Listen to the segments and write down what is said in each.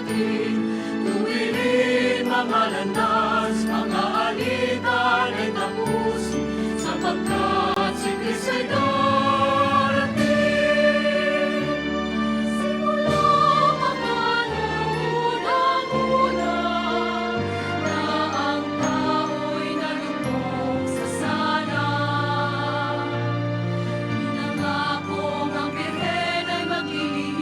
natin. Tuwirin mga landas, mga alitan ay tapusin, sapagkat si Kristo'y darating. Simula pa man ang unang-una, na ang tao'y nalubog sa sala. Pinangakong ang Birhen ay maglilihim,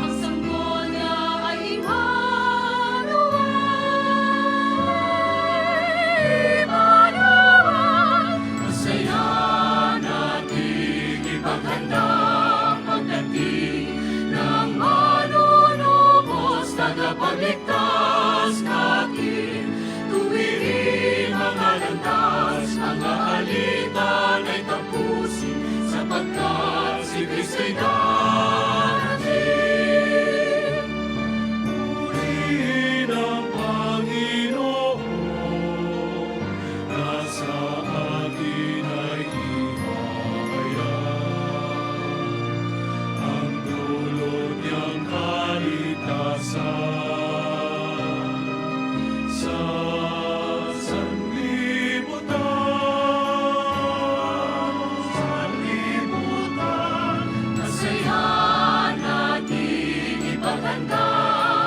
ang sanggol niya ay Emmanuel. Masaya nating ipaghanda ang pagdating ng manunubos, tagapagligtas natin. Tuwirin mga landas, mga alitan ay tapusin, sapagkat si Kristo'y darating. Purihin ang Panginoon, nasa atin ay ihahayag ang dulot niyang kaligtasan sa sanlibutan. Masaya nating ipaghanda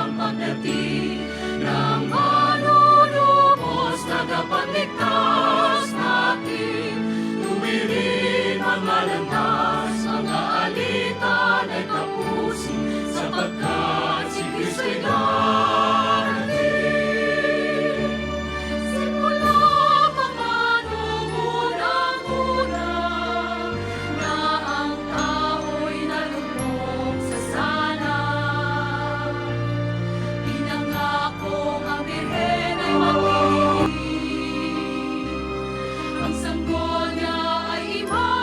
ang pagdating ng manunubos, tagapagligtas natin. Tuwirin mga landas, mga alitan ay tapusin, sapagkat si Kristo'y darating. Simula pa man noong unang-una, na ang tao'y nalubog sa sala. Pinangakong ang Birhen ay maglilihim, ang sanggol niya ay Emmanuel.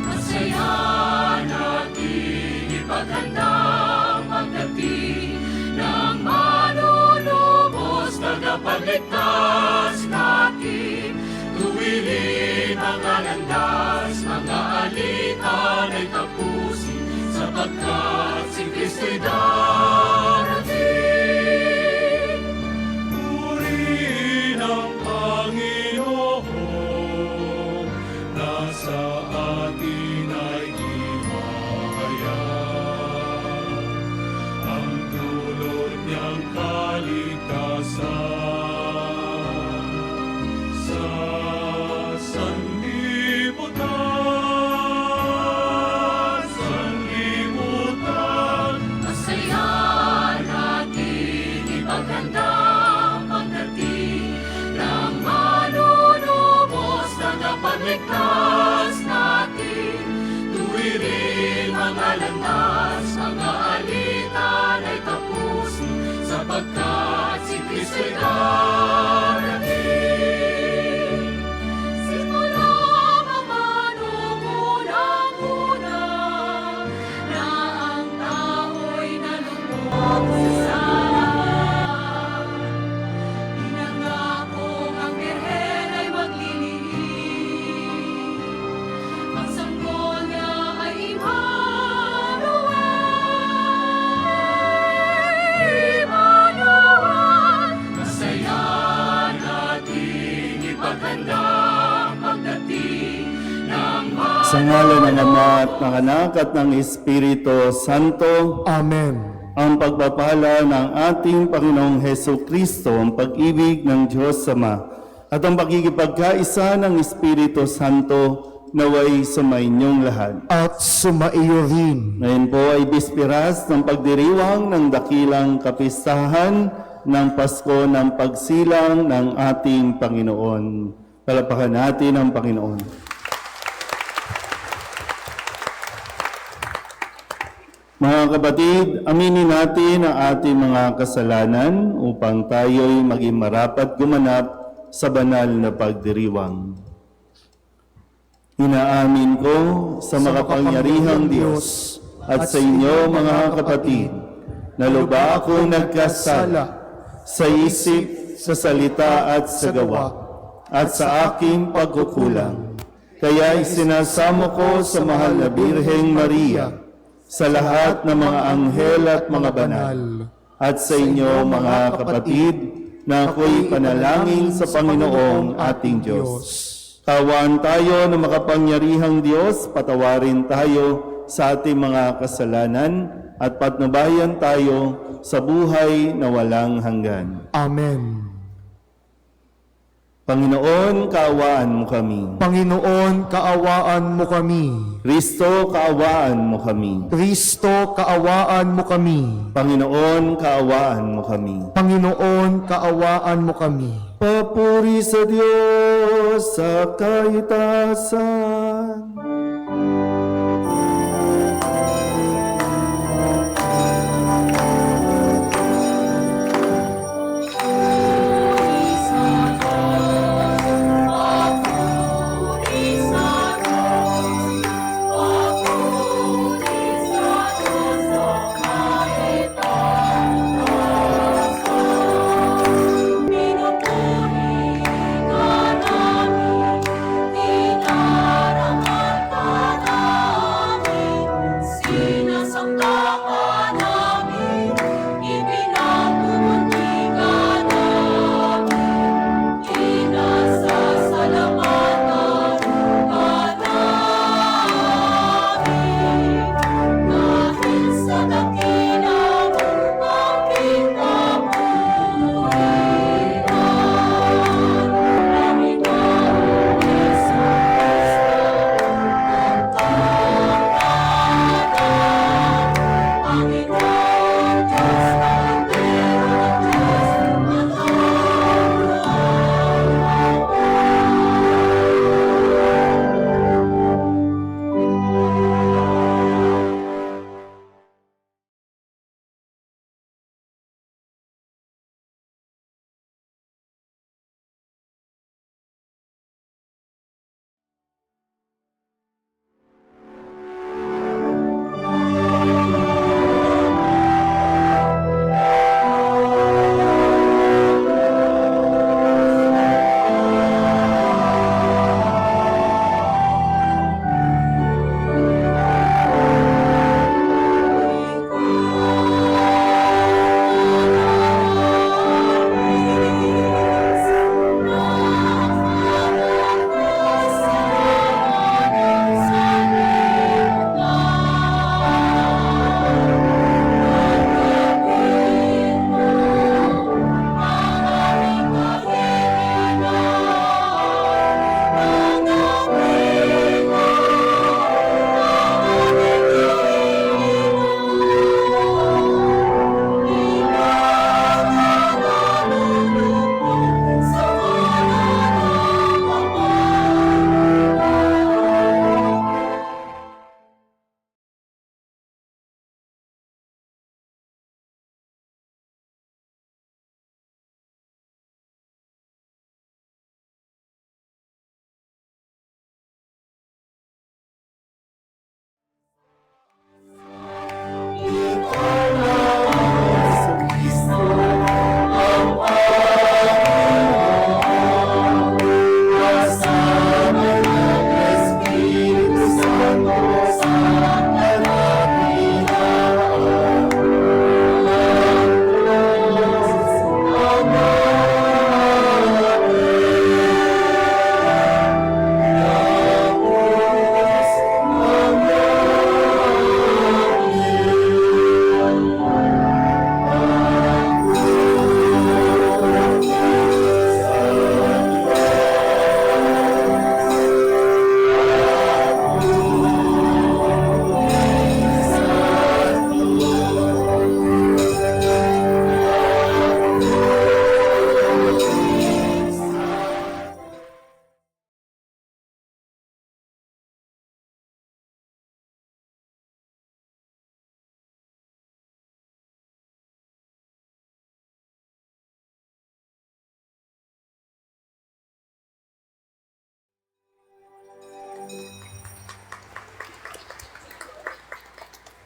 Masaya nating ipaghanda ang pagdating ng manunubos, tagapagligtas natin. Tuwirin mga landas, mga alitan ay tapusin, sapagkat si Kristo'y darating. Purihin ang Panginoon, nasa atin ay ihahayag ang dulot niyang kaligtasan sa sanlibutan. Masaya nating ipaghanda ang pagdating ng manunubos, tagapagligtas natin. Tuwirin mga landas, mga alitan ay tapusin, sapagkat si Kristo'y darating. Simula pa man noong unang-una, na ang tao'y nalubog sa sala. Pinangakong ang Birhen ay maglilihim, ang sanggol niya ay Emmanuel. Masaya nating ipaghanda ang pagdating ng Sa ngalan ng Ama at ng Anak at ng Espiritu Santo, Amen. ang pagpapala ng ating Panginoong Heso Kristo, ang pag-ibig ng Diyos Ama, at ang pakikipagkaisa ng Espiritu Santo naway sumainyong lahat. At sumaiyo rin. Ngayon po ay bispiras ng pagdiriwang ng dakilang kapistahan ng Pasko ng pagsilang ng ating Panginoon. Palapakan natin ang Panginoon. Mga kapatid, aminin natin ang ating mga kasalanan upang tayo'y maging marapat gumanap sa banal na pagdiriwang. Inaamin ko sa makapangyarihang Diyos at sa inyo mga kapatid, na lubha akong nagkasala sa isip, sa salita at sa gawa, at sa aking pagkukulang. Kaya isinasamo ko sa mahal na Birheng Maria, sa lahat ng mga anghel at mga banal, at sa inyo mga kapatid, na ako'y panalangin sa Panginoong ating Diyos. Kawaan tayo ng makapangyarihang Diyos, patawarin tayo sa ating mga kasalanan, at patnubayan tayo sa buhay na walang hanggan. Amen. Panginoon, kaawaan mo kami. Panginoon, kaawaan mo kami. Kristo, kaawaan mo kami. Kristo, kaawaan mo kami. Panginoon, kaawaan mo kami. Panginoon, kaawaan mo kami. Papuri sa Diyos sa kaitasan.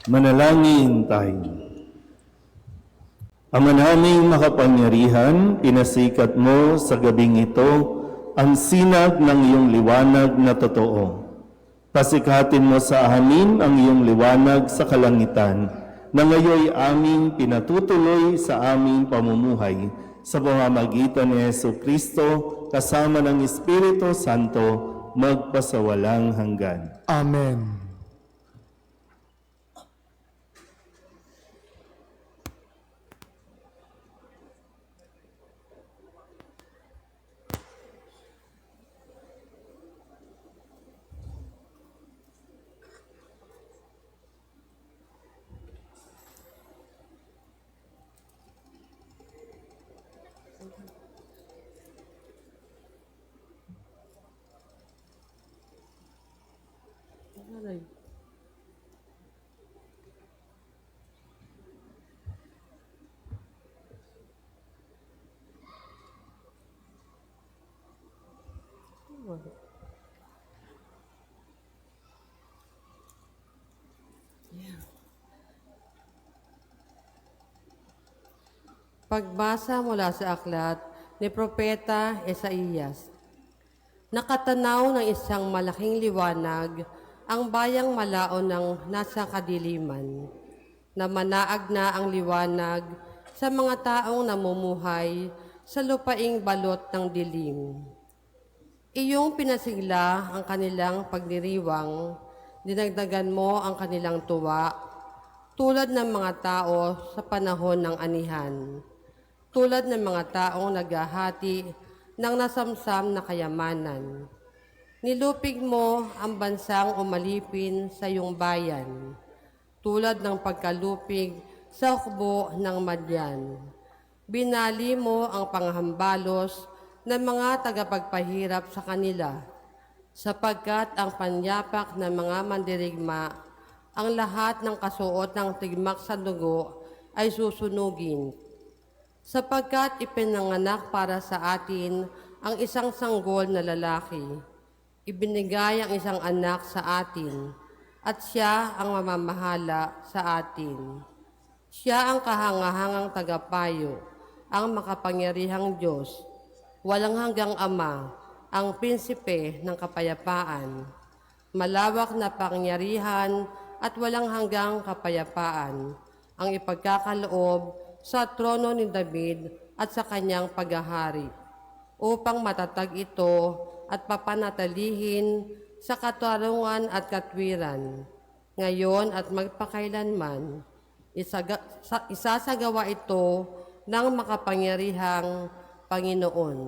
Manalangin tayo. Ama naming makapangyarihan, pinasikat mo sa gabing ito ang sinag ng iyong liwanag na totoo. Pasikatin mo sa amin ang iyong liwanag sa kalangitan, na ngayoy aming pinatutuloy sa aming pamumuhay sa pamamagitan ni Hesu Kristo kasama ng Espiritu Santo magpasawalang hanggan. Amen. Pagbasa mula sa aklat ni Propeta Isaías. Nakatanaw ng isang malaking liwanag ang bayang malaon ng nasa kadiliman, na manaag na ang liwanag sa mga taong namumuhay sa lupaing balot ng dilim. Iyong pinasigla ang kanilang pagdiriwang, dinagdagan mo ang kanilang tuwa, tulad ng mga tao sa panahon ng anihan. Tulad ng mga taong naghahati ng nasamsam na kayamanan. Nilupig mo ang bansang umalipin sa iyong bayan, tulad ng pagkalupig sa hukbo ng Madyan. Binali mo ang panghambalos ng mga tagapagpahirap sa kanila, sapagkat ang panyapak ng mga mandirigma, ang lahat ng kasuot ng tigmak sa dugo ay susunugin. Sapagkat ipinanganak para sa atin ang isang sanggol na lalaki. Ibinigay ang isang anak sa atin, at siya ang mamamahala sa atin. Siya ang kahangahangang tagapayo, ang makapangyarihang Diyos, walang hanggang Ama, ang prinsipe ng kapayapaan. Malawak na pangyarihan at walang hanggang kapayapaan ang ipagkakaloob sa trono ni David at sa kanyang paghahari, upang matatag ito at papanatilihin sa katarungan at katwiran, ngayon at magpakailanman. Isasagawa ito ng makapangyarihang Panginoon.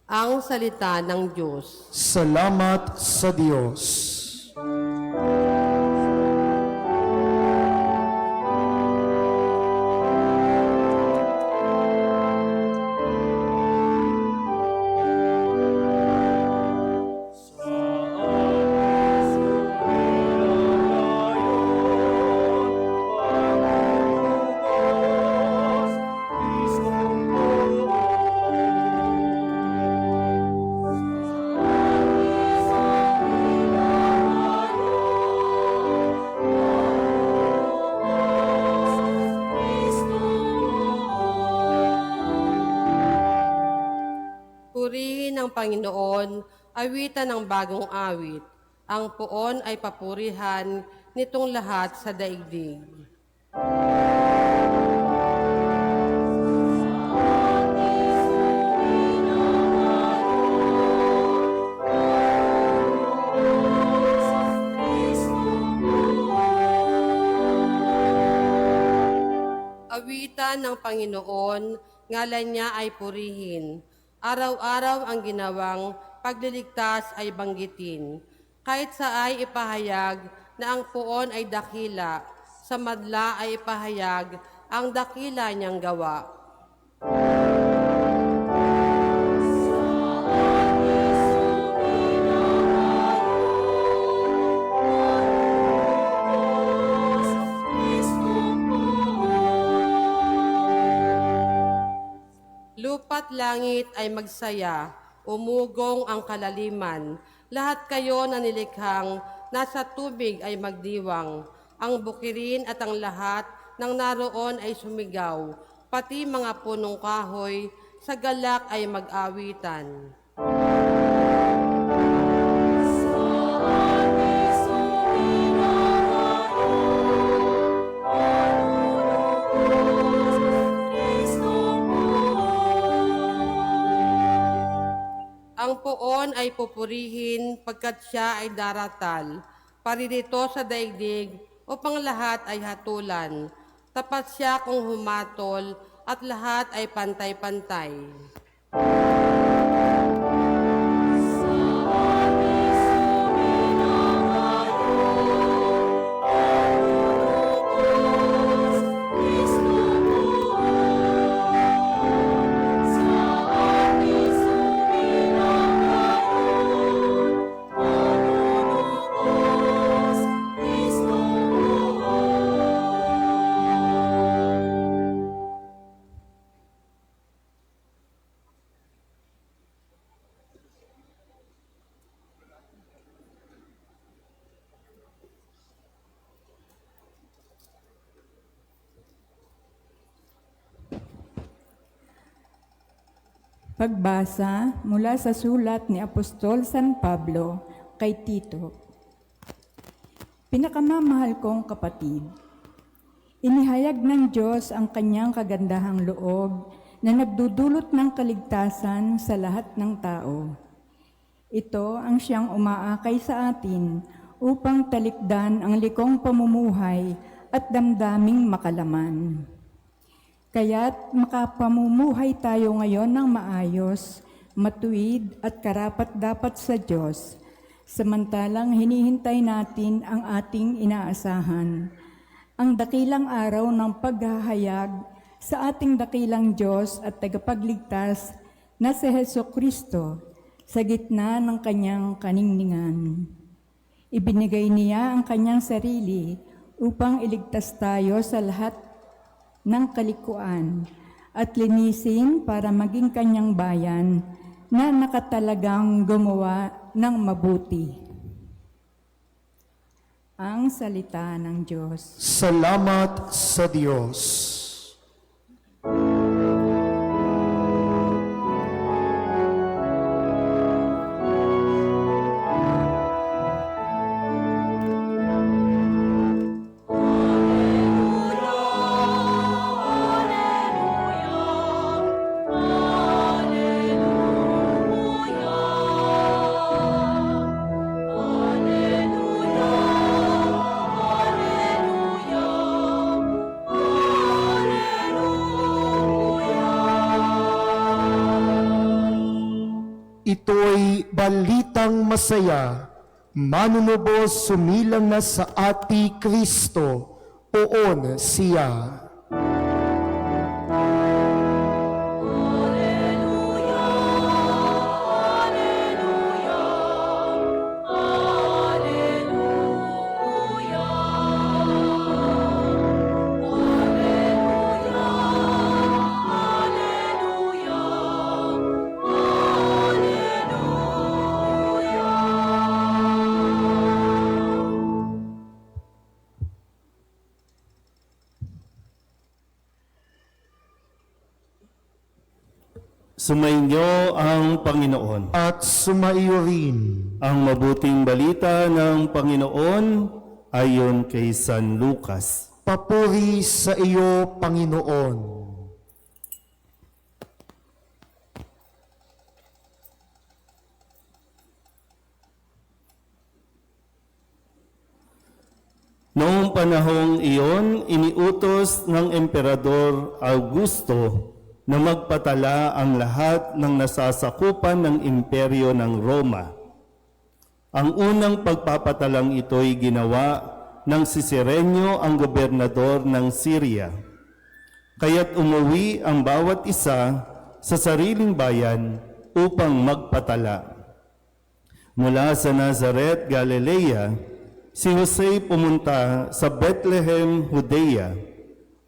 Ang salita ng Diyos. Salamat sa Diyos. Purihin ang Panginoon, awitan ng bagong awit. Ang puon ay papurihan nitong lahat sa daigdig. Awitan ng Panginoon, ngalan niya ay purihin. Araw-araw ang ginawang pagliligtas ay banggitin. Kahit sa ay ipahayag na ang puon ay dakila, sa madla ay ipahayag ang dakila niyang gawa. Lupa't langit ay magsaya, umugong ang kalaliman. Lahat kayo na nilikhang nasa tubig ay magdiwang. Ang bukirin at ang lahat ng naroon ay sumigaw, pati mga punong kahoy sa galak ay mag-awitan. Ang poon ay pupurihin pagkat siya ay daratal, paririto sa daigdig upang lahat ay hatulan. Tapat siya kung humatol at lahat ay pantay-pantay. Pagbasa mula sa sulat ni Apostol San Pablo kay Tito. Pinakamamahal kong kapatid, inihayag ng Diyos ang kanyang kagandahang loob na nagdudulot ng kaligtasan sa lahat ng tao. Ito ang siyang umaakay sa atin upang talikdan ang likong pamumuhay at damdaming makalaman. Kaya't makapamumuhay tayo ngayon ng maayos, matuwid at karapat-dapat sa Diyos, samantalang hinihintay natin ang ating inaasahan, ang dakilang araw ng paghahayag sa ating dakilang Diyos at tagapagligtas na si Jesucristo sa gitna ng kanyang kaningningan. Ibinigay niya ang kanyang sarili upang iligtas tayo sa lahat ng kalikuan at linisin para maging kanyang bayan na nakatalagang gumawa ng mabuti. Ang salita ng Diyos. Salamat sa Diyos. Ito'y balitang masaya, manunubos sumilang na sa ati Kristo, poon siya. Sumainyo ang Panginoon. At sumaiyo rin. Ang mabuting balita ng Panginoon ayon kay San Lucas. Papuri sa iyo, Panginoon. Noong panahong iyon, iniutos ng Emperador Augusto na magpatala ang lahat ng nasasakupan ng imperyo ng Roma. Ang unang pagpapatalang ito'y ginawa ng si Cirenio, ang gobernador ng Syria. Kaya't umuwi ang bawat isa sa sariling bayan upang magpatala. Mula sa Nazaret, Galilea, si Jose pumunta sa Bethlehem, Judea,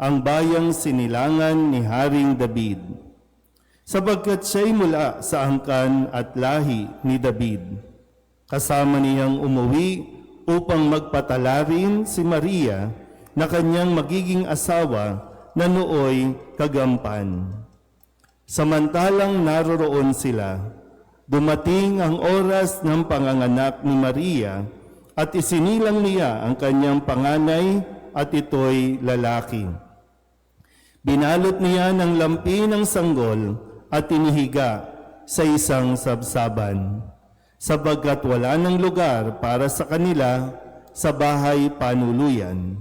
ang bayang sinilangan ni Haring David, sapagkat siya'y mula sa angkan at lahi ni David. Kasama niyang umuwi upang magpatala rin si Maria na kanyang magiging asawa na nooy kagampan. Samantalang naroroon sila, dumating ang oras ng panganganak ni Maria at isinilang niya ang kanyang panganay at ito'y lalaki. Binalot niya ng lampi ng sanggol at inihiga sa isang sabsaban, sapagkat wala ng lugar para sa kanila sa bahay panuluyan.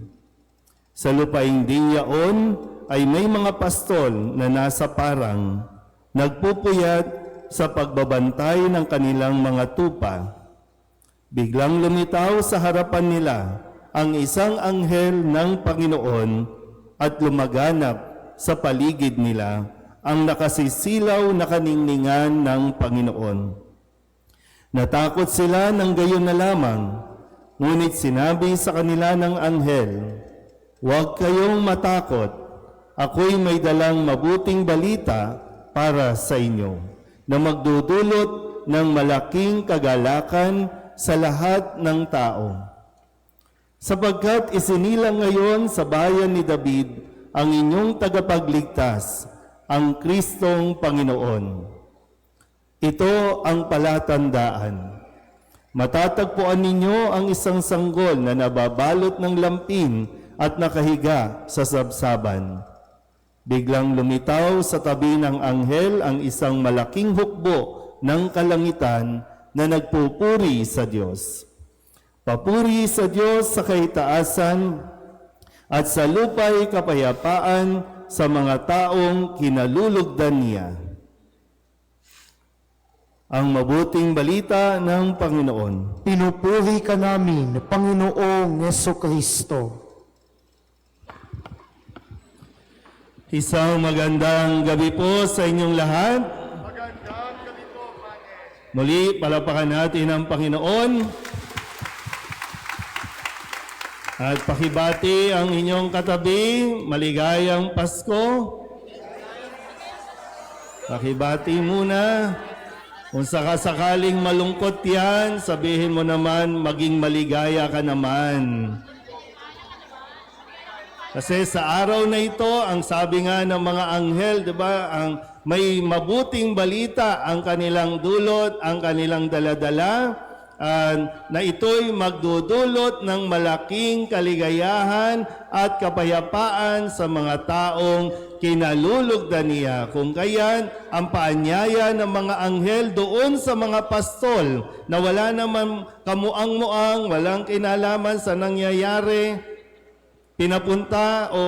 Sa lupaing din yaon ay may mga pastol na nasa parang, nagpupuyat sa pagbabantay ng kanilang mga tupa. Biglang lumitaw sa harapan nila ang isang anghel ng Panginoon at lumaganap sa paligid nila ang nakasisilaw na kaningningan ng Panginoon. Natakot sila ng gayon na lamang, ngunit sinabi sa kanila ng anghel, "Huwag kayong matakot, ako'y may dalang mabuting balita para sa inyo, na magdudulot ng malaking kagalakan sa lahat ng tao. Sapagkat isinilang ngayon sa bayan ni David ang inyong tagapagligtas, ang Kristong Panginoon. Ito ang palatandaan. Matatagpuan ninyo ang isang sanggol na nababalot ng lampin at nakahiga sa sabsaban. Biglang lumitaw sa tabi ng anghel ang isang malaking hukbo ng kalangitan na nagpupuri sa Diyos. Papuri sa Diyos sa kaitaasan at sa lupa'y kapayapaan sa mga taong kinalulugdan niya. Ang mabuting balita ng Panginoon. Pinupuri ka namin, Panginoong Jesucristo. Isang magandang gabi po sa inyong lahat. Muli, palapakan natin ang Panginoon. At pakibati ang inyong katabi, maligayang Pasko. Pakibati muna. Kung sakasakaling malungkot yan, sabihin mo naman, maging maligaya ka naman. Kasi sa araw na ito, ang sabi nga ng mga anghel, di ba, ang may mabuting balita ang kanilang dulot, ang kanilang daladala, na ito'y magdudulot ng malaking kaligayahan at kapayapaan sa mga taong kinalulugdan niya. Kung kaya't ang paanyaya ng mga anghel doon sa mga pastol na wala naman kamuang-muang, walang kinalaman sa nangyayari, pinapunta o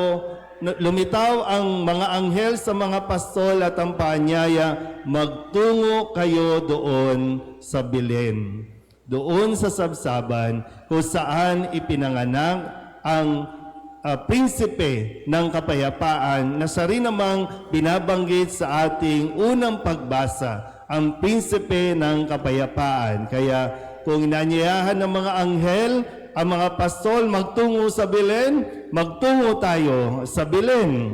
lumitaw ang mga anghel sa mga pastol at ang paanyaya, magtungo kayo doon sa Belen. Doon sa sabsaban kung saan ipinanganak ang prinsipe ng kapayapaan na siya rin namang binabanggit sa ating unang pagbasa, ang prinsipe ng kapayapaan. Kaya kung inanyayahan ng mga anghel, ang mga pastol magtungo sa Belen, magtungo tayo sa Belen.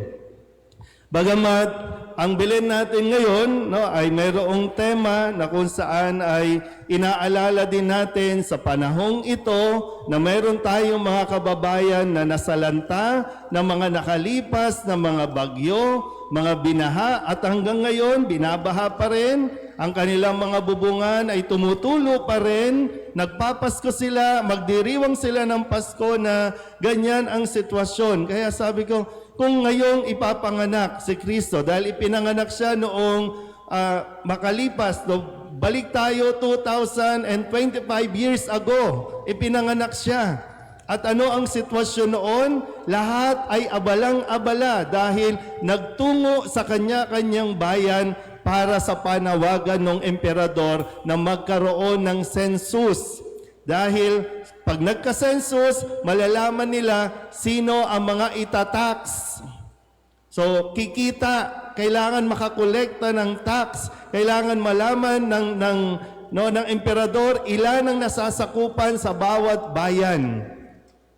Bagamat ang Belen natin ngayon ay mayroong tema na kung saan ay inaalala din natin sa panahong ito na mayroon tayong mga kababayan na nasalanta ng mga nakalipas na mga bagyo, mga binaha at hanggang ngayon binabaha pa rin. Ang kanilang mga bubungan ay tumutulo pa rin. Nagpapasko sila, magdiriwang sila ng Pasko na ganyan ang sitwasyon. Kaya sabi ko, kung ngayong ipapanganak si Kristo, dahil ipinanganak siya noong makalipas, balik tayo 2,025 years ago, ipinanganak siya. At ano ang sitwasyon noon? Lahat ay abalang-abala dahil nagtungo sa kanya-kanyang bayan para sa panawagan ng emperador na magkaroon ng census. Dahil pag nagka-census, malalaman nila sino ang mga itatax. So, kikita, kailangan makakolekta ng tax, kailangan malaman ng emperador ilan ang nasasakupan sa bawat bayan.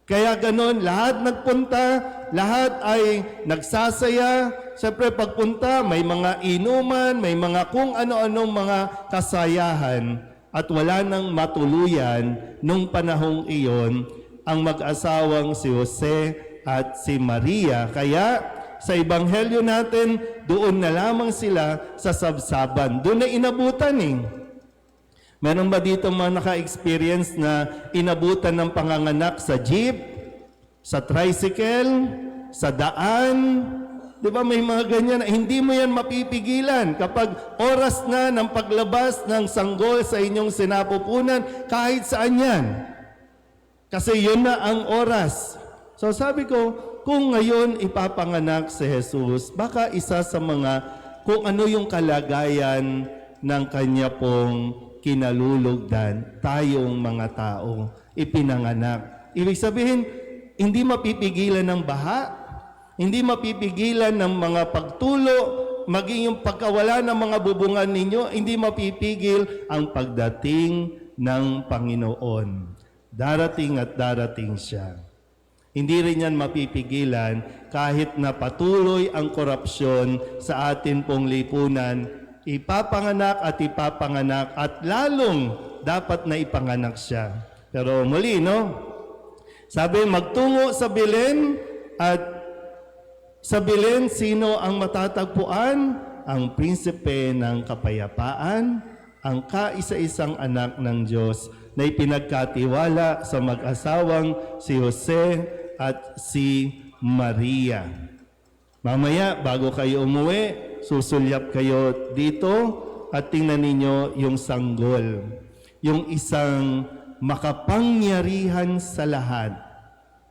Kaya ganun, lahat nagpunta, lahat ay nagsasaya. Siyempre, pagpunta, may mga inuman, may mga kung ano-anong mga kasayahan. At wala nang matuluyan nung panahong iyon ang mag-asawang si Jose at si Maria. Kaya sa ebanghelyo natin, doon na lamang sila sa sabsaban. Doon na inabutan eh. Meron ba dito mga naka-experience na inabutan ng panganganak sa jeep, sa tricycle, sa daan? Di ba may mga ganyan? Hindi mo yan mapipigilan. Kapag oras na ng paglabas ng sanggol sa inyong sinapupunan, kahit saan yan. Kasi yun na ang oras. So sabi ko, kung ngayon ipapanganak si Jesus, baka isa sa mga kung ano yung kalagayan ng kanya pong kinalulugdan, tayong mga tao, ipinanganak. Ibig sabihin, hindi mapipigilan ng baha, hindi mapipigilan ng mga pagtulo, maging yung pagkawala ng mga bubungan ninyo, hindi mapipigil ang pagdating ng Panginoon. Darating at darating siya. Hindi rin yan mapipigilan kahit na patuloy ang korupsyon sa atin pong lipunan. Ipapanganak at lalong dapat na ipanganak siya. Pero muli, no? Sabi, magtungo sa Belen at sa Belen, sino ang matatagpuan? Ang prinsipe ng kapayapaan, ang kaisa-isang anak ng Diyos na ipinagkatiwala sa mag-asawang si Jose at si Maria. Mamaya, bago kayo umuwi, susulyap kayo dito at tingnan ninyo yung sanggol. Yung isang makapangyarihan sa lahat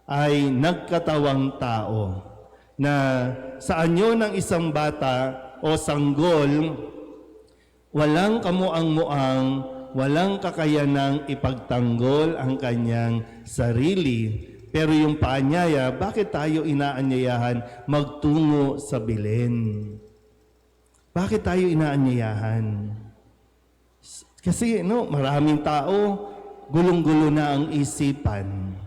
ay nagkatawang tao na sa anyo ng isang bata o sanggol, walang kamuang-muang, walang kakayanang ipagtanggol ang kanyang sarili. Pero yung paanyaya, bakit tayo inaanyayahan magtungo sa Belen? Bakit tayo inaanyayahan? Kasi maraming tao, gulong-gulo na ang isipan.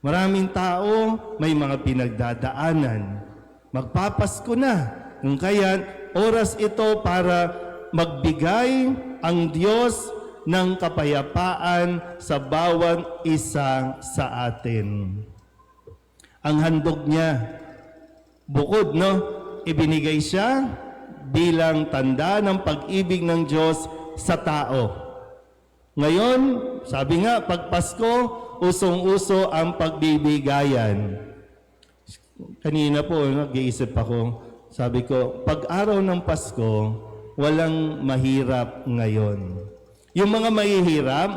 Maraming tao, may mga pinagdadaanan. Magpapasko na. Kung kaya, oras ito para magbigay ang Diyos ng kapayapaan sa bawat isa sa atin. Ang handog niya, bukod, ibinigay siya bilang tanda ng pag-ibig ng Diyos sa tao. Ngayon, sabi nga, pag Pasko, usong-uso ang pagbibigayan. Kanina po, nag-iisip ako, sabi ko, pag araw ng Pasko, walang mahirap ngayon. Yung mga mahihirap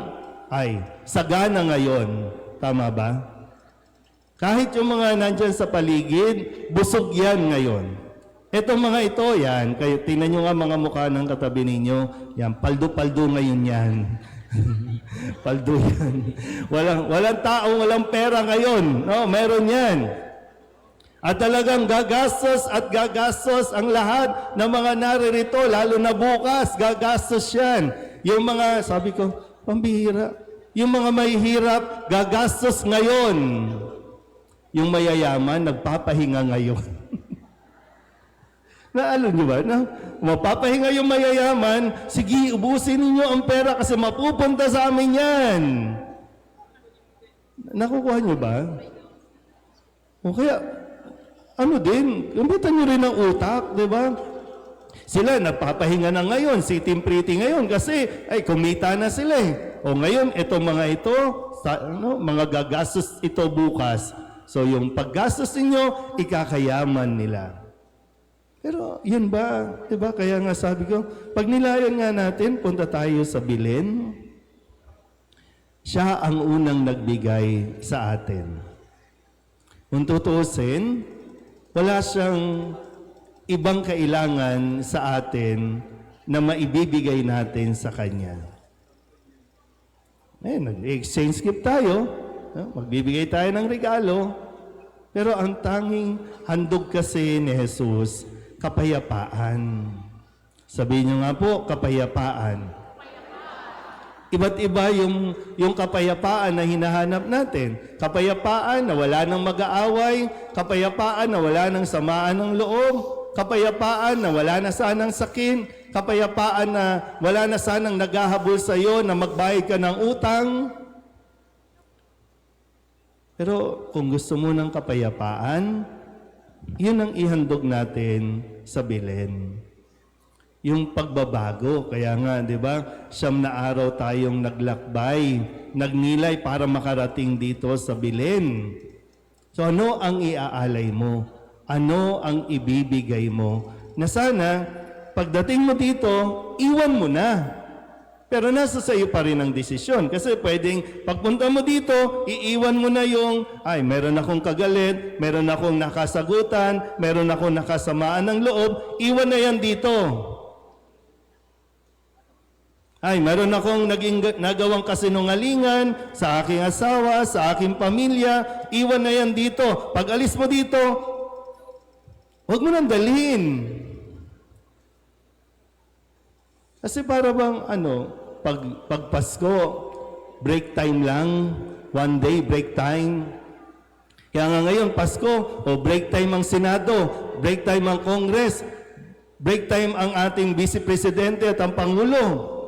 ay sagana ngayon. Tama ba? Kahit yung mga nandyan sa paligid, busog yan ngayon. Etong mga ito, yan. Kayo, tingnan nyo nga mga mukha ng katabi ninyo. Yan, paldo-paldo ngayon yan. Paldo yan. Walang tao, walang pera ngayon. No, meron yan. At talagang gagastos at gagastos ang lahat ng mga naririto, lalo na bukas, gagastos yan. Yung mga, sabi ko, pambihira. Yung mga mahihirap, gagastos ngayon. Yung mayayaman, nagpapahinga ngayon. Naalo nyo ba? Mapapahinga yung mayayaman, sige, ubusin ninyo ang pera kasi mapupunta sa amin yan. Nakukuha nyo ba? O kaya, gamitan nyo rin ang utak, di ba? Sila nagpapahinga na ngayon, sitting pretty ngayon kasi kumita na sila eh. O ngayon, itong mga ito, mga gagastos ito bukas. So yung paggastos ninyo, ikakayaman nila. Pero yun ba? Diba? Kaya nga sabi ko, pag nilayan nga natin, punta tayo sa Belen. Siya ang unang nagbigay sa atin. Kung tutuusin, wala siyang ibang kailangan sa atin na maibibigay natin sa Kanya. Nag-exchange gift tayo, magbibigay tayo ng regalo, pero ang tanging handog kasi ni Jesus, kapayapaan. Sabihin niyo nga po, kapayapaan. Iba't iba yung kapayapaan na hinahanap natin. Kapayapaan na wala nang mag-aaway, kapayapaan na wala nang samaan ng loob, kapayapaan na wala na sanang sakit, kapayapaan na wala na sanang naghahabol sa iyo na magbayad ka ng utang. Pero kung gusto mo ng kapayapaan, yun ang ihandog natin sa Belen. Yung pagbabago, kaya nga, di ba, 9 na araw tayong naglakbay, nagnilay para makarating dito sa Belen. So ano ang iaalay mo? Ano ang ibibigay mo? Na sana, pagdating mo dito, iwan mo na. Pero nasa sa iyo pa rin ang desisyon. Kasi pwedeng, pagpunta mo dito, iiwan mo na yung, ay, meron akong kagalit, meron akong nakasagutan, meron akong nakasamaan ng loob, iwan na yan dito. Ay, meron akong nagawang kasinungalingan sa aking asawa, sa aking pamilya, iwan na yan dito. Pag alis mo dito, huwag mo nang dalhin. Kasi para bang, pag Pasko, break time lang, one day break time. Kaya nga ngayon, Pasko, break time ang Senado, break time ang Congress, break time ang ating Vice Presidente at ang Pangulo.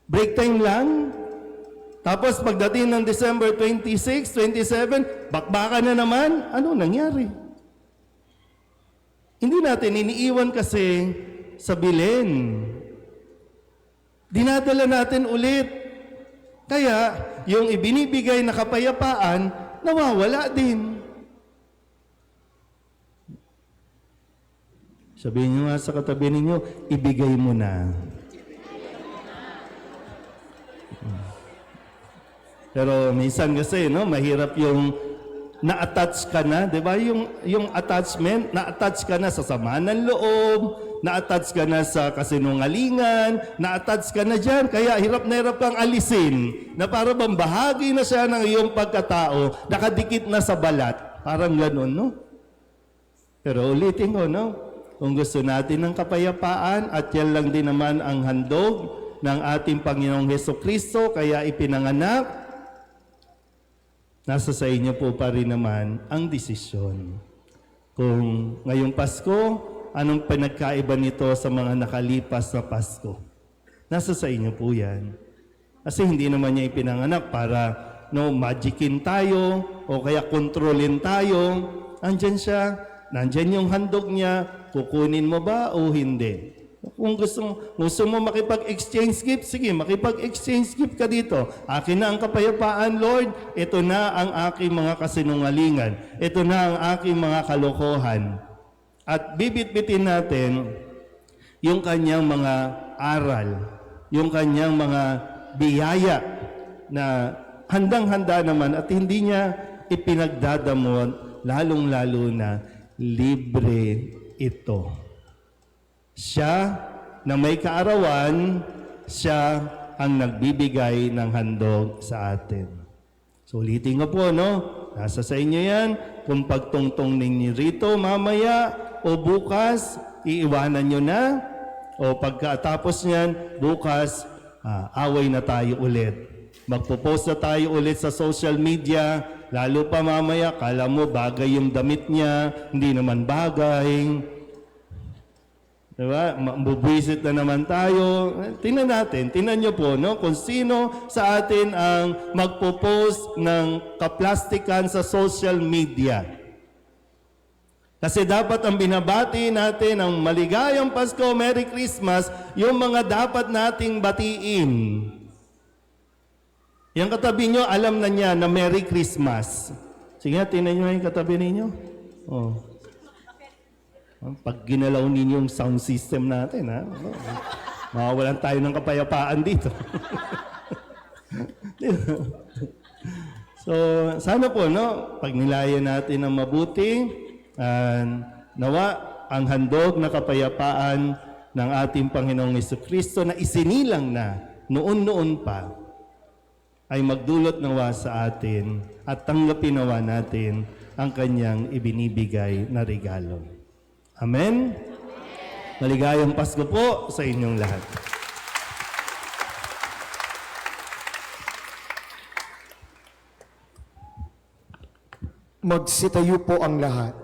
Break time lang. Tapos pagdating ng December 26, 27, bakbakan na naman. Ano nangyari? Hindi natin iniiwan kasi sa Belen. Dinadala natin ulit. Kaya yung ibinibigay na kapayapaan, nawawala din. Sabihin nyo nga sa katabi ninyo, ibigay mo na. Pero minsan kasi, mahirap yung na-attach ka na, di ba? Yung attachment, na-attach ka na sa sama ng loob, na-attach ka na sa kasinungalingan, na-attach ka na dyan, kaya hirap na hirap kang alisin, na para bang bahagi na siya ng iyong pagkatao, nakadikit na sa balat. Parang ganun, no? Pero ulitin ko, kung gusto natin ng kapayapaan, at yan lang din naman ang handog ng ating Panginoong Hesukristo, kaya ipinanganak, nasa sa inyo po pa rin naman ang desisyon. Kung ngayong Pasko, anong pinagkaiba nito sa mga nakalipas na Pasko? Nasa sa inyo po yan. Kasi hindi naman niya ipinanganak para magicin tayo o kaya kontrolin tayo. Andyan siya, nandyan yung handog niya, kukunin mo ba o hindi? Kung gusto mo makipag-exchange gift, sige, makipag-exchange gift ka dito. Akin na ang kapayapaan, Lord. Ito na ang aking mga kasinungalingan. Ito na ang aking mga kalokohan. At bibit-bitin natin yung kanyang mga aral, yung kanyang mga biyaya na handang-handa naman at hindi niya ipinagdadamot, lalong-lalo na libre ito. Siya na may kaarawan, siya ang nagbibigay ng handog sa atin. So ulitin ko po, nasa sa inyo yan. Kung pagtungtong ninyo rito mamaya o bukas, iiwanan nyo na. O pagkatapos niyan, bukas, away na tayo ulit. Magpo-post na tayo ulit sa social media, lalo pa mamaya, kala mo bagay yung damit niya, hindi naman bagay. Diba? Mabubwisit na naman tayo. Tingnan natin, tingnan nyo po, kung sino sa atin ang magpo-post ng kaplastikan sa social media. Kasi dapat ang binabati natin ang maligayang Pasko, Merry Christmas, yung mga dapat nating batiin. Yung katabi nyo, alam na niya na Merry Christmas. Sige, tingnan nyo yung katabi ninyo. Pag ginalaw ninyo yung sound system natin, mawawalan tayo ng kapayapaan dito. So, sana po, pag nilayan natin ng mabuti, nawa ang handog na kapayapaan ng ating Panginoong Hesukristo na isinilang na noon-noon pa, ay magdulot nawa sa atin at tanggapin nawa natin ang kanyang ibinibigay na regalo. Amen? Maligayang Pasko po sa inyong lahat. Magsitayo po ang lahat.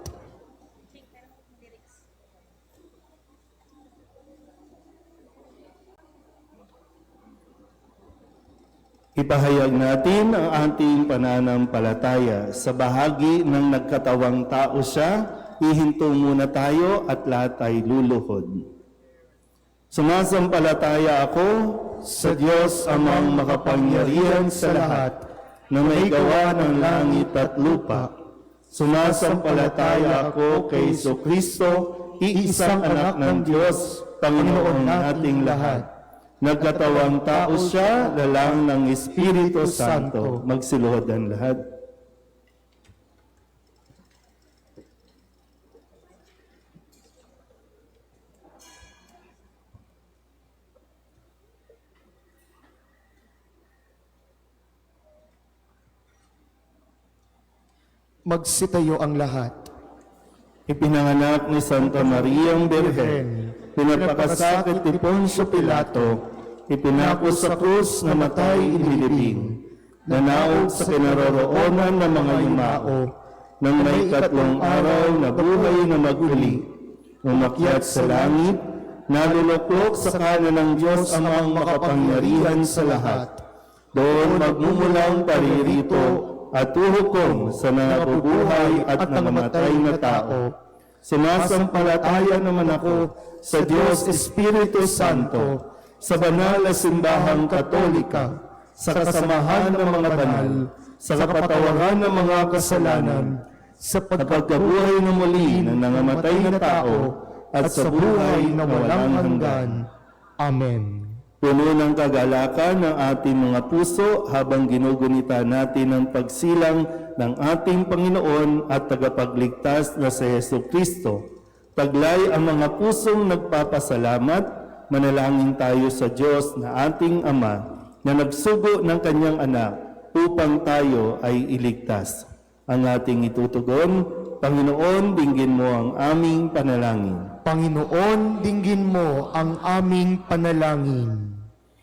Ipahayag natin ang ating pananampalataya. Sa bahagi ng nagkatawang tao siya, ihinto muna tayo at lahat ay luluhod. Sumasampalataya ako sa Diyos amang makapangyarihan sa lahat, na may gawa ng langit at lupa. Sumasampalataya ako kay Jesucristo, iisang anak ng Diyos, Panginoon nating lahat. Nagkatawang tao siya, lalang ng Espiritu Santo. Magsiluhod ang lahat. Magsitayo ang lahat. Ipinanganak ni Santa Mariang Birhen, pinapakasakit ni Poncio Pilato, ipinako sa krus na matay inilibing, nanaog sa kinaroroonan ng mga yumao, nang may 3 araw na buhay na maguli, umakyat sa langit, naluluklok sa kanan ng Diyos amang makapangyarihan sa lahat. Doon magmumulang paririto at uhukom sa nabubuhay at namamatay na tao. Sumasampalataya naman ako sa Diyos Espiritu Santo, sa banal na simbahang katolika, sa kasamahan ng mga banal, sa kapatawaran ng mga kasalanan, sa pagkabuhay na muli ng nangamatay na tao, at sa buhay na walang hanggan. Amen. Puno ng kagalakan ng ating mga puso habang ginugunita natin ang pagsilang ng ating Panginoon at tagapagligtas na si Jesucristo. Taglay ang mga pusong nagpapasalamat, manalangin tayo sa Diyos na ating Ama na nagsugo ng kanyang anak upang tayo ay iligtas. Ang ating itutugon, Panginoon, dinggin mo ang aming panalangin. Panginoon, dinggin mo ang aming panalangin.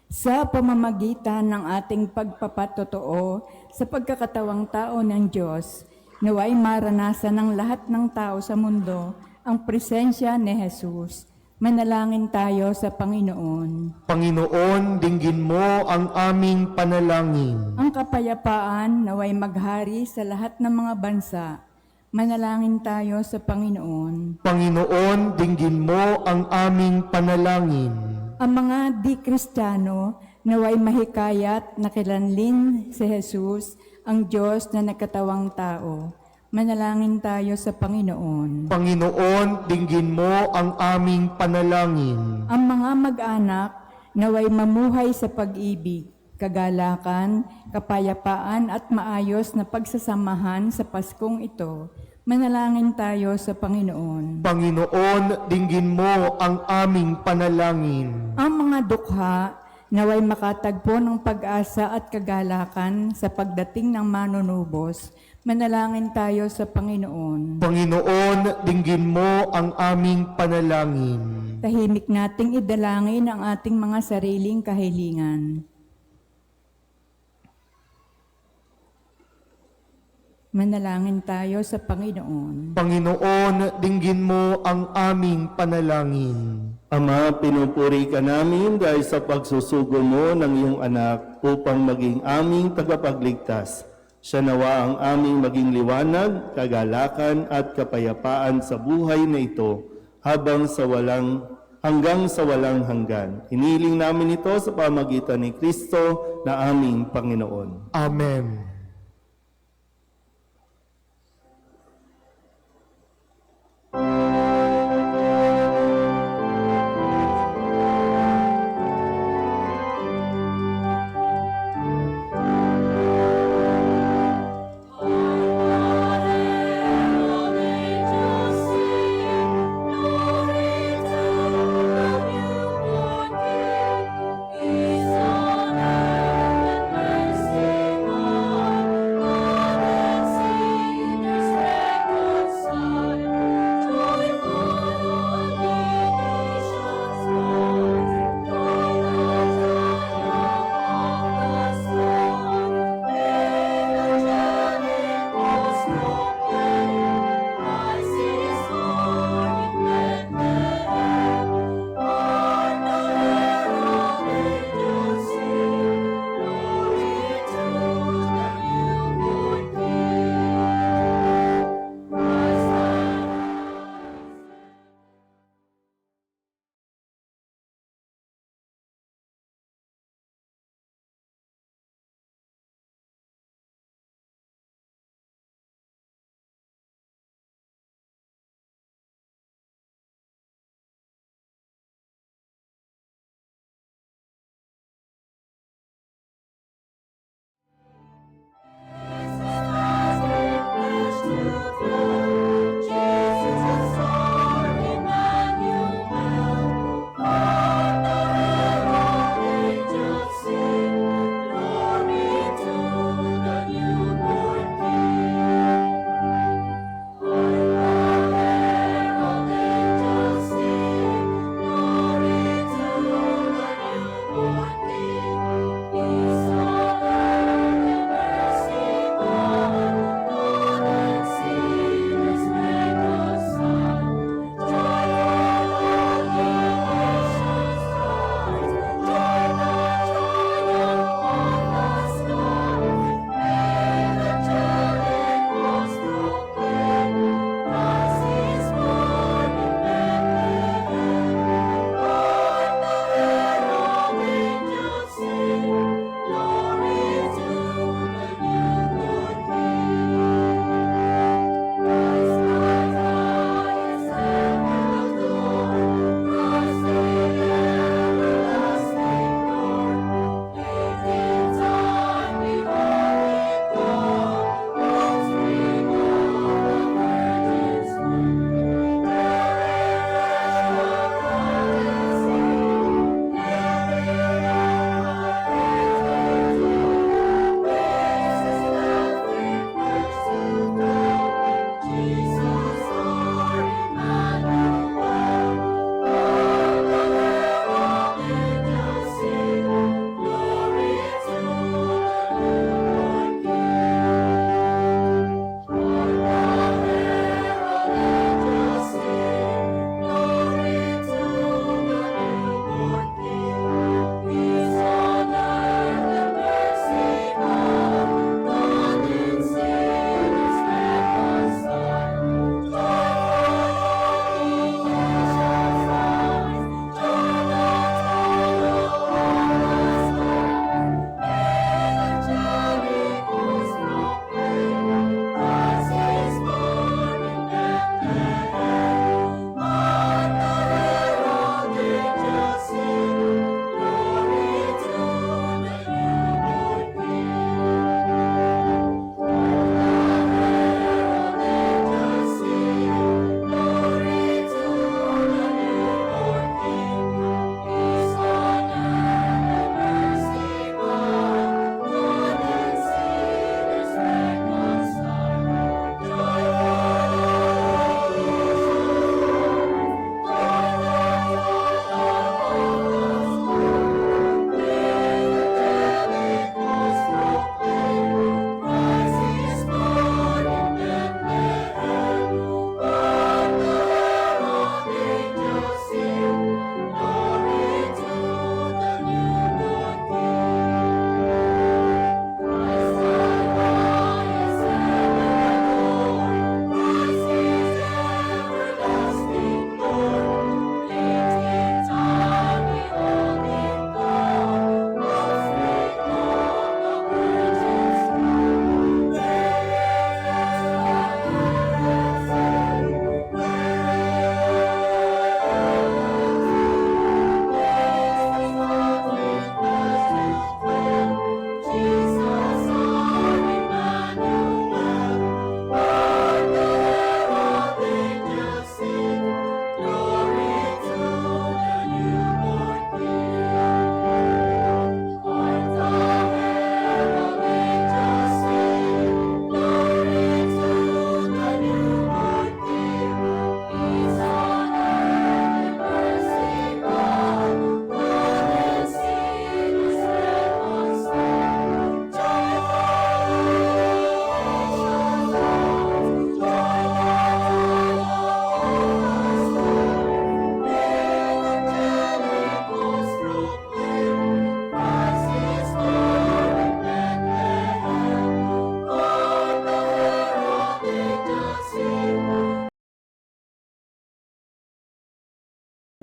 Sa pamamagitan ng ating pagpapatotoo sa pagkakatawang tao ng Diyos, naway maranasan ng lahat ng tao sa mundo ang presensya ni Jesus. Manalangin tayo sa Panginoon. Panginoon, dinggin mo ang aming panalangin. Ang kapayapaan naway maghari sa lahat ng mga bansa. Manalangin tayo sa Panginoon. Panginoon, dinggin mo ang aming panalangin. Ang mga di-Kristiyano naway mahikayat na kilanlin si Jesus, ang Diyos na nagkatawang tao. Manalangin tayo sa Panginoon. Panginoon, dinggin mo ang aming panalangin. Ang mga mag-anak naway mamuhay sa pag-ibig, kagalakan, kapayapaan at maayos na pagsasamahan sa Paskong ito. Manalangin tayo sa Panginoon. Panginoon, dinggin mo ang aming panalangin. Ang mga dukha naway makatagpo ng pag-asa at kagalakan sa pagdating ng manunubos. Manalangin tayo sa Panginoon. Panginoon, dinggin mo ang aming panalangin. Tahimik nating idalangin ang ating mga sariling kahilingan. Manalangin tayo sa Panginoon. Panginoon, dinggin mo ang aming panalangin. Ama, pinupuri ka namin dahil sa pagsusugo mo ng iyong anak upang maging aming tagapagligtas. Siya nawa ang aming maging liwanag, kagalakan at kapayapaan sa buhay na ito hanggang sa walang hanggan. Iniling namin ito sa pamagitan ni Kristo na aming Panginoon. Amen. Israel, mercy, Lord.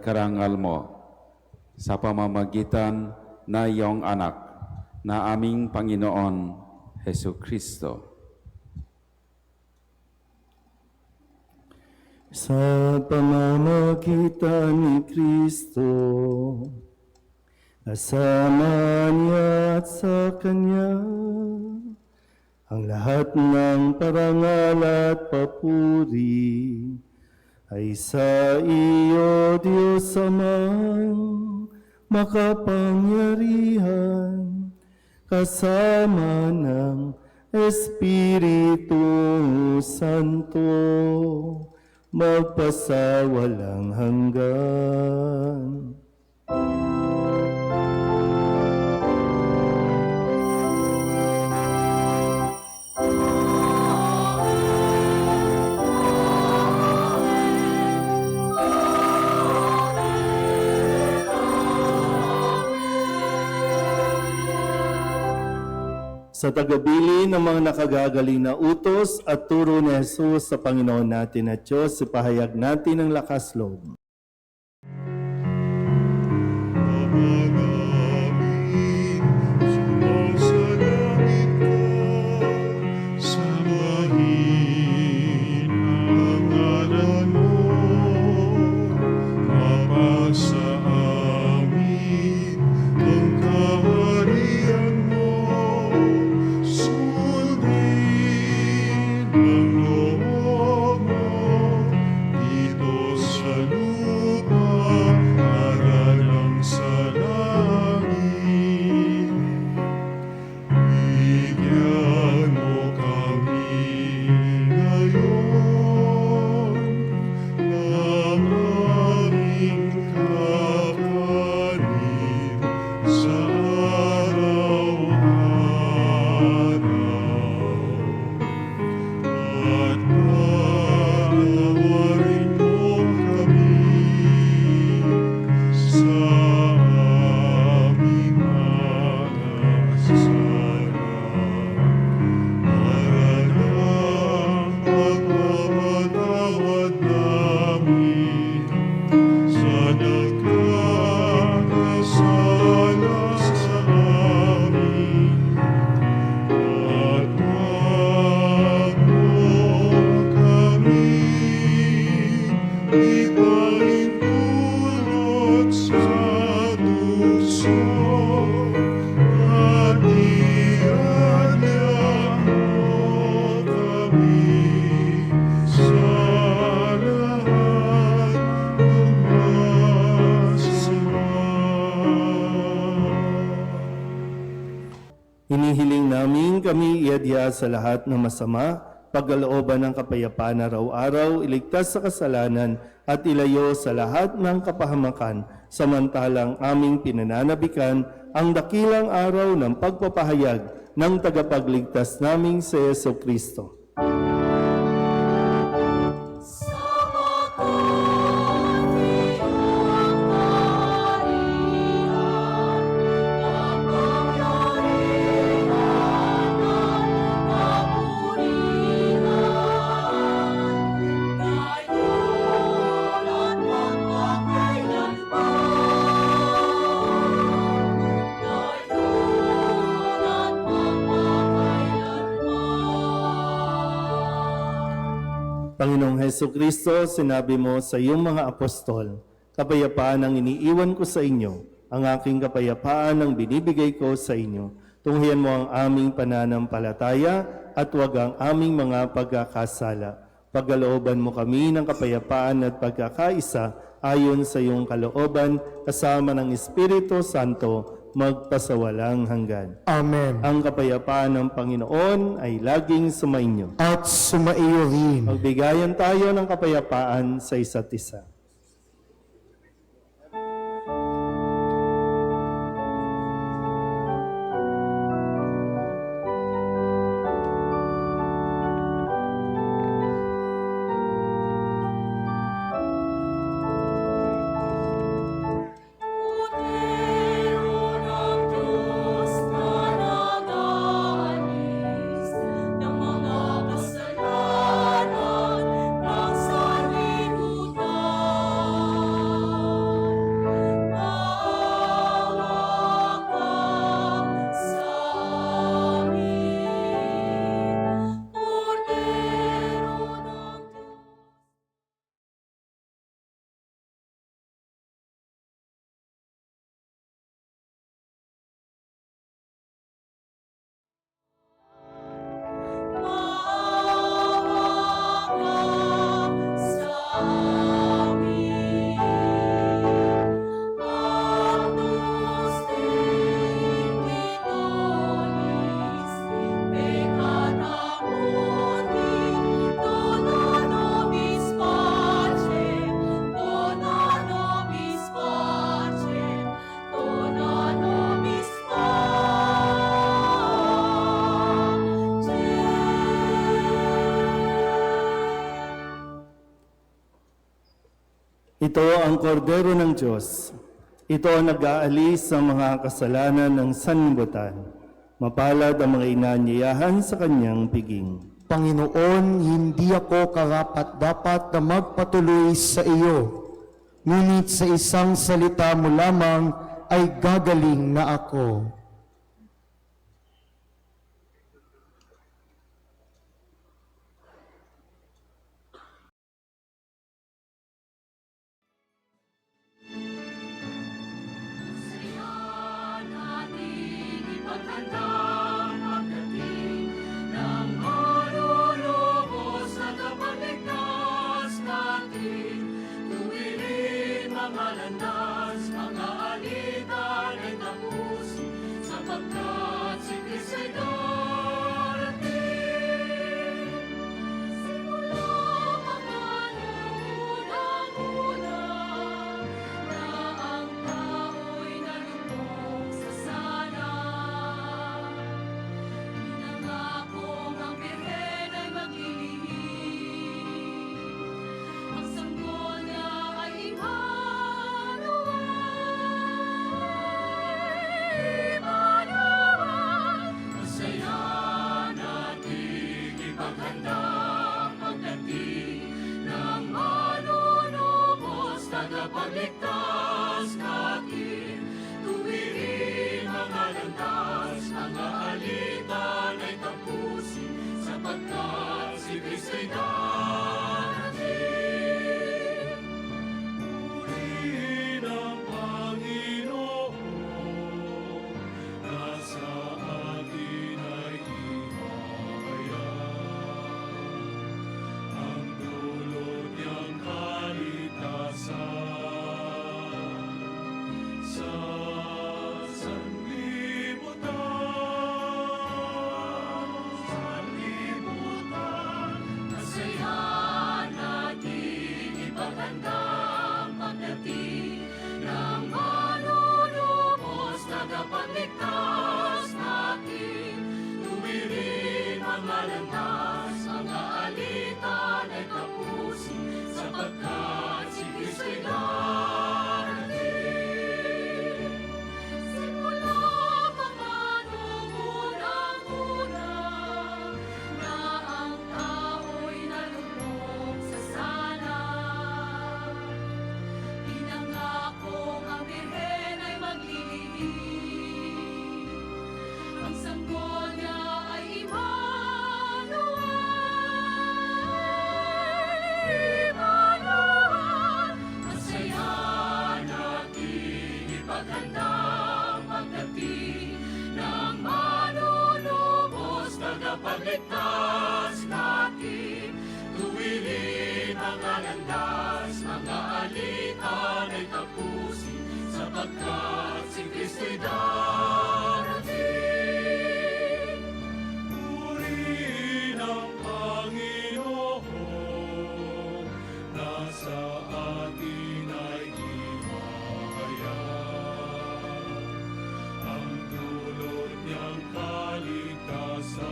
karangal mo sa pamamagitan na iyong anak na aming Panginoon Hesu Kristo. Sa pamamagitan ni Kristo, kasama niya at sa Kanya, ang lahat ng parangal at papuri ay sa iyo, Diyos Amang makapangyarihan, kasama ng Espiritu Santo, magpasawalang hanggan. Sa tagabili ng mga nakagagaling na utos at turo ni Jesus sa Panginoon natin at Diyos, ipahayag natin ang lakas loob. Namin, sumasalangit ka, sambahin ang ngalan mo, mapasa amin ang kaharian mo, sundin ang loob mo, dito sa lupa, para lang sa langit. Bigyan mo kami ngayon ng aming kakanin sa araw-araw. At patawarin mo kami sa aming mga kasalanan, para lang pagpapatawad namin sa nagkakasala sa amin. At wag mo kami ipahintulot sa tukso, at iadya mo kami sa lahat ng masama. Hinihiling namin kami iadya sa lahat ng masama, pagkalooban ng kapayapaan araw-araw, iligtas sa kasalanan at ilayo sa lahat ng kapahamakan, samantalang aming pinananabikan ang dakilang araw ng pagpapahayag ng tagapagligtas naming si Yesu Kristo. Sa makati ang kaharian, kapangyarihan at kapurihan, ngayon at magpakailanman. Panginoong Hesu Kristo, sinabi mo sa iyong mga apostol, kapayapaan ang iniiwan ko sa inyo, ang aking kapayapaan ang binibigay ko sa inyo. Tunghiyan mo ang aming pananampalataya at huwag ang aming mga pagkakasala. Pagkalooban mo kami ng kapayapaan at pagkakaisa ayon sa iyong kalooban, kasama ng Espiritu Santo, magpasawalang hanggan. Amen. Ang kapayapaan ng Panginoon ay laging sumainyo. At sumaiyo rin. Magbigayan tayo ng kapayapaan sa isa't isa. Putero ng Diyos na nag-aalis ng mga kasalanan ng sanlibutan. Ito ang kordero ng Diyos. Ito ang nag-aalis sa mga kasalanan ng sanlibutan. Mapalad ang mga inanyayahan sa kanyang piging. Panginoon, hindi ako karapat-dapat na magpatuloy sa iyo. Ngunit sa isang salita mo lamang ay gagaling na ako. Masaya nating ipaghanda ang pagdating ng marurubos na kapagligtas natin. Tuwirin mga landas, mga alitan ay tapusin, sapagkat si Kristo'y darating. Simula pa man unang-una, na ang tao'y nalubog sa sala. Pinangakong ang Birhen ay maglilihim, ang sanggol niya ay Emmanuel. Masaya nating ipaghanda ang pagdating ng manunubos, tagapagligtas natin. Tuwirin mga landas, mga alitan ay tapusin, sapagkat si Kristo'y darating. Purihin ang Panginoon, nasa atin ay ihahayag ang dulot niyang kaligtasan sa sanlibutan. Masaya nating ipaghanda ang pagdating ng manunubos, tagapagligtas natin. Tuwirin mga landas, mga alitan ay tapusin, sapagkat si Kristo'y darating. Simula pa man unang-una, na ang tao'y nalubog sa sala. Pinangakong ang Birhen ay maglilihim, ang sanggol niya ay Emmanuel. Masaya nating ipaghanda ang pagdating ng manunubos, tagapagligtas natin. Tuwirin mga landas, mga alitan ay tapusin, sapagkat si Kristo'y darating. Purihin ang Panginoon, nasa atin ay ihahayag ang dulot niyang kaligtasan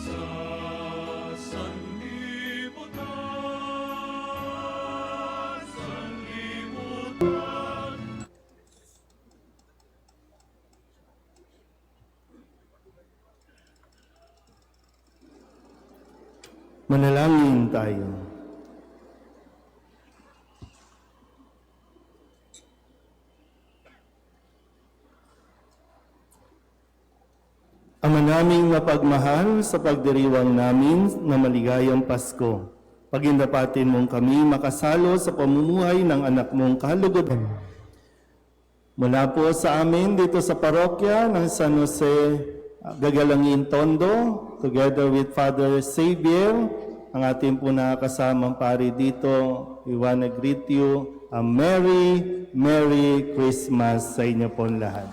sa sanlibutan. Manalangin tayo. Ama naming mapagmahal, sa pagdiriwang namin na maligayang Pasko, pagindapatin mong kami makasalo sa pamumuhay ng anak mong kaluguban. Mula po sa amin dito sa parokya ng San Jose Gagalangin Tondo, together with Father Xavier, ang ating po nakasamang pari dito, we wanna greet you a Merry Christmas sa inyo pong lahat.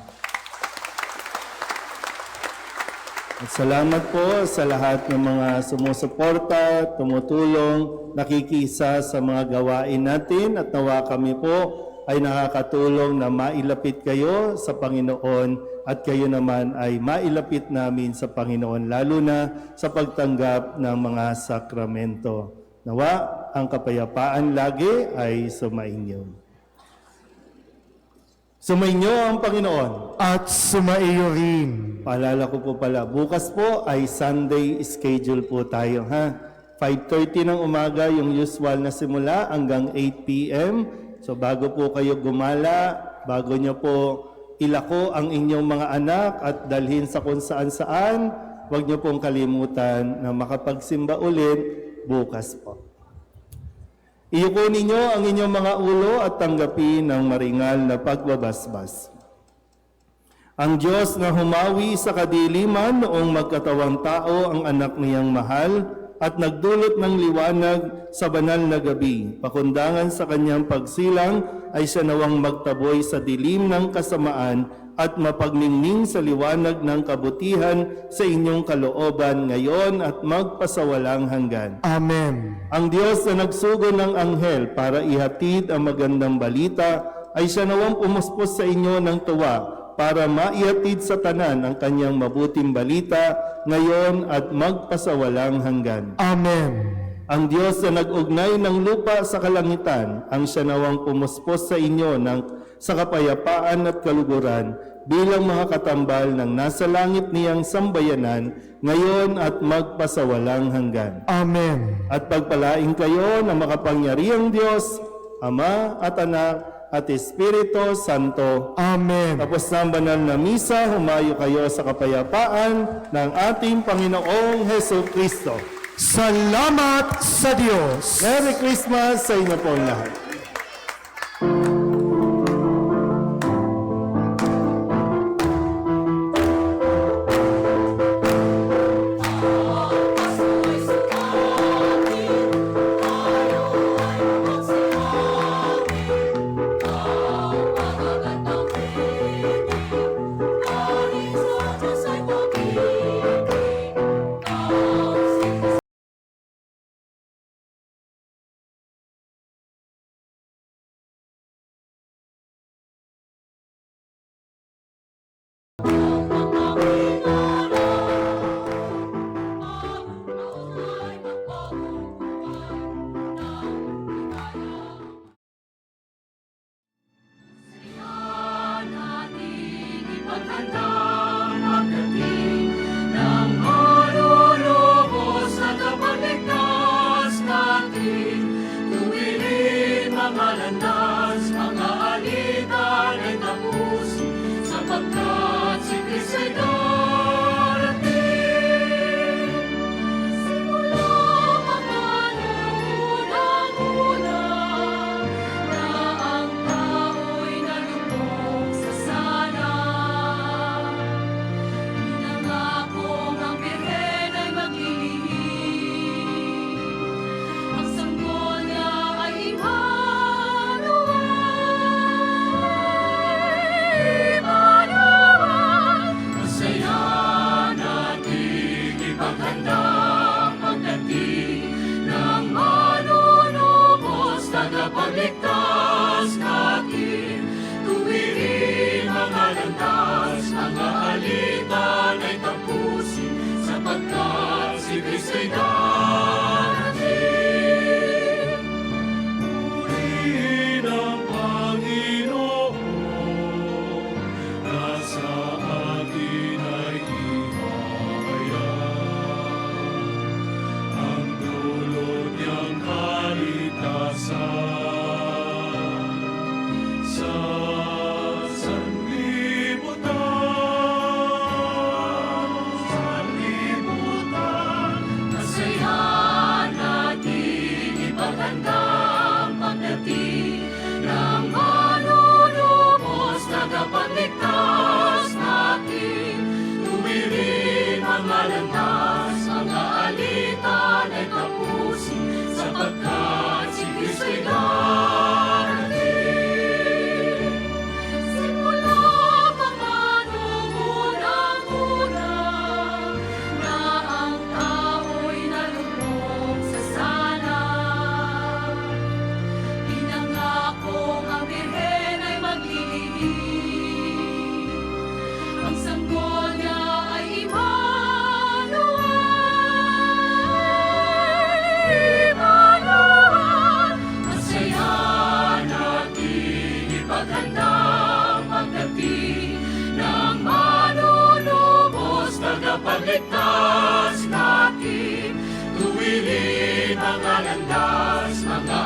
At salamat po sa lahat ng mga sumusuporta, tumutulong, nakikisa sa mga gawain natin at nawa kami po ay nakakatulong na mailapit kayo sa Panginoon at kayo naman ay mailapit namin sa Panginoon lalo na sa pagtanggap ng mga sakramento. Nawa, ang kapayapaan lagi ay sumainyo. Sumainyo ang Panginoon. At sumaiyo rin. Paalala ko po pala, bukas po ay Sunday schedule po tayo, ha? 5:30 ng umaga yung usual na simula hanggang 8 p.m. So bago po kayo gumala, bago nyo po ilako ang inyong mga anak at dalhin sa kung saan-saan, huwag nyo pong kalimutan na makapagsimba ulit bukas po. Iyuko ninyo ang inyong mga ulo at tanggapin ang maringal na pagbabasbas. Ang Diyos na humawi sa kadiliman noong magkatawang tao ang anak niyang mahal at nagdulot ng liwanag sa banal na gabi. Pakundangan sa kanyang pagsilang ay siya nawang magtaboy sa dilim ng kasamaan at mapagningning sa liwanag ng kabutihan sa inyong kalooban ngayon at magpasawalang hanggan. Amen. Ang Diyos na nagsugo ng anghel para ihatid ang magandang balita ay siya nawang pumuspos sa inyo ng tuwa para maihatid sa tanan ang kanyang mabuting balita ngayon at magpasawalang hanggan. Amen. Ang Diyos na nag-ugnay ng lupa sa kalangitan, ang siya nawang pumuspos sa inyo sa kapayapaan at kaluguran bilang mga katambal ng nasa langit niyang sambayanan ngayon at magpasawalang hanggan. Amen. At pagpalain kayo ng makapangyarihang Diyos, Ama at Anak at Espiritu Santo. Amen. Tapos na ang banal na misa, humayo kayo sa kapayapaan ng ating Panginoong Heso Kristo. Salamat sa Diyos. Merry Christmas sa inyo pong lahat. maghandang magdating ng manunubos, tagapagligtas natin, tuwilin mga landas, mga